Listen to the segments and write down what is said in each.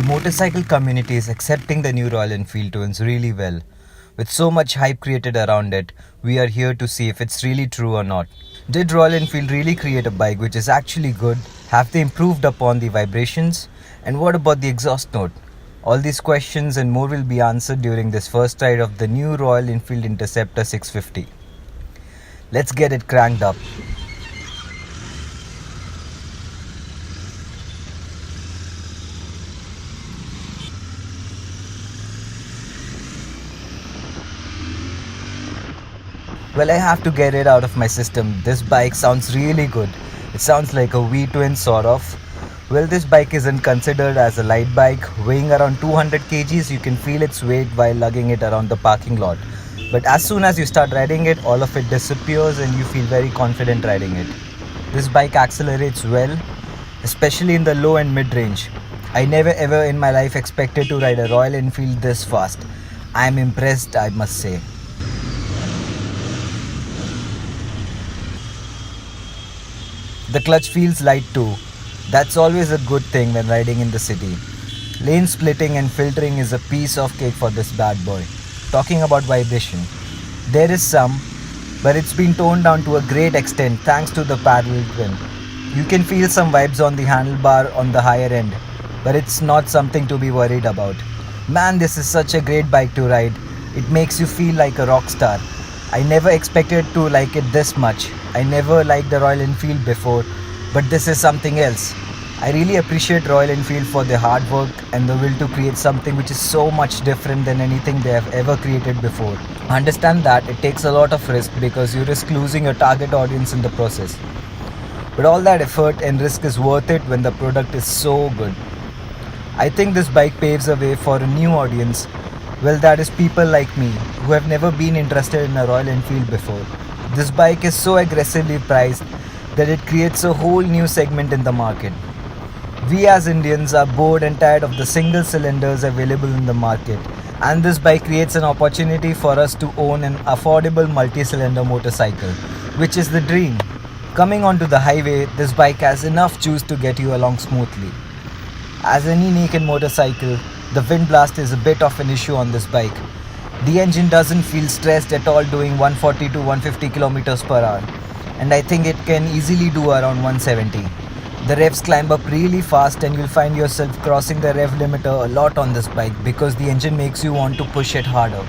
The motorcycle community is accepting the new Royal Enfield Twins really well. With so much hype created around it, we are here to see if it's really true or not. Did Royal Enfield really create a bike which is actually good? Have they improved upon the vibrations? And what about the exhaust note? All these questions and more will be answered during this first ride of the new Royal Enfield Interceptor 650. Let's get it cranked up. Well, I have to get it out of my system. This bike sounds really good. It sounds like a V-twin sort of. Well, this bike isn't considered as a light bike. Weighing around 200 kgs, you can feel its weight while lugging it around the parking lot. But as soon as you start riding it, all of it disappears and you feel very confident riding it. This bike accelerates well, especially in the low and mid-range. I never ever in my life expected to ride a Royal Enfield this fast. I am impressed, I must say. The clutch feels light too. That's always a good thing when riding in the city. Lane splitting and filtering is a piece of cake for this bad boy. Talking about vibration, there is some, but it's been toned down to a great extent thanks to the parallel twin. You can feel some vibes on the handlebar on the higher end, but it's not something to be worried about. Man, this is such a great bike to ride. It makes you feel like a rock star. I never expected to like it this much. I never liked the Royal Enfield before, but this is something else. I really appreciate Royal Enfield for their hard work and the will to create something which is so much different than anything they have ever created before. I understand that it takes a lot of risk because you risk losing your target audience in the process. But all that effort and risk is worth it when the product is so good. I think this bike paves a way for a new audience. Well, that is people like me who have never been interested in a Royal Enfield before. This bike is so aggressively priced that it creates a whole new segment in the market. We as Indians are bored and tired of the single cylinders available in the market, and this bike creates an opportunity for us to own an affordable multi-cylinder motorcycle, which is the dream. Coming onto the highway, this bike has enough juice to get you along smoothly. As any naked motorcycle, the wind blast is a bit of an issue on this bike. The engine doesn't feel stressed at all doing 140 to 150 kilometers per hour, and I think it can easily do around 170. The revs climb up really fast and you'll find yourself crossing the rev limiter a lot on this bike because the engine makes you want to push it harder.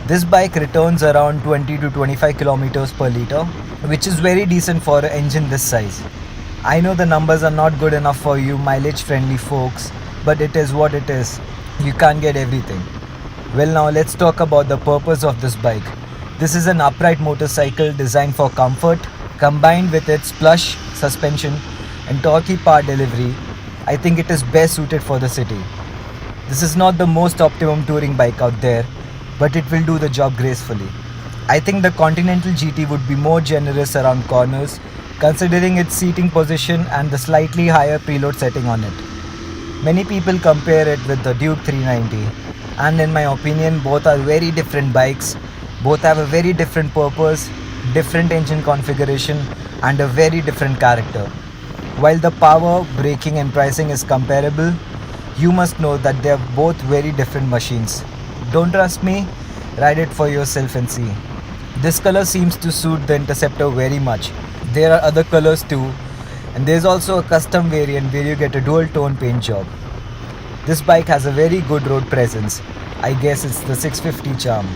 This bike returns around 20 to 25 kilometers per liter, which is very decent for an engine this size. I know the numbers are not good enough for you mileage friendly folks, but it is what it is. You can't get everything. Well, now let's talk about the purpose of this bike. This is an upright motorcycle designed for comfort, combined with its plush suspension and torquey power delivery. I think it is best suited for the city. This is not the most optimum touring bike out there, but it will do the job gracefully. I think the Continental GT would be more generous around corners, considering its seating position and the slightly higher preload setting on it. Many people compare it with the Duke 390, and in my opinion, both are very different bikes. Both have a very different purpose, different engine configuration, and a very different character. While the power, braking, and pricing is comparable, you must know that they are both very different machines. Don't trust me? Ride it for yourself and see. This color seems to suit the Interceptor very much. There are other colors too, and there's also a custom variant where you get a dual tone paint job. This bike has a very good road presence. I guess it's the 650 charm.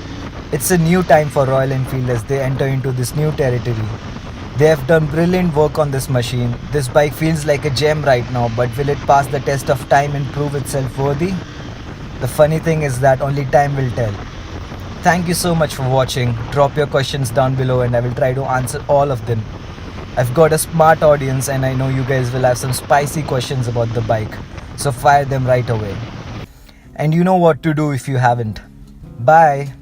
It's a new time for Royal Enfield as they enter into this new territory. They have done brilliant work on this machine. This bike feels like a gem right now, but will it pass the test of time and prove itself worthy? The funny thing is that only time will tell. Thank you so much for watching. Drop your questions down below and I will try to answer all of them. I've got a smart audience and I know you guys will have some spicy questions about the bike, so fire them right away. And you know what to do if you haven't. Bye.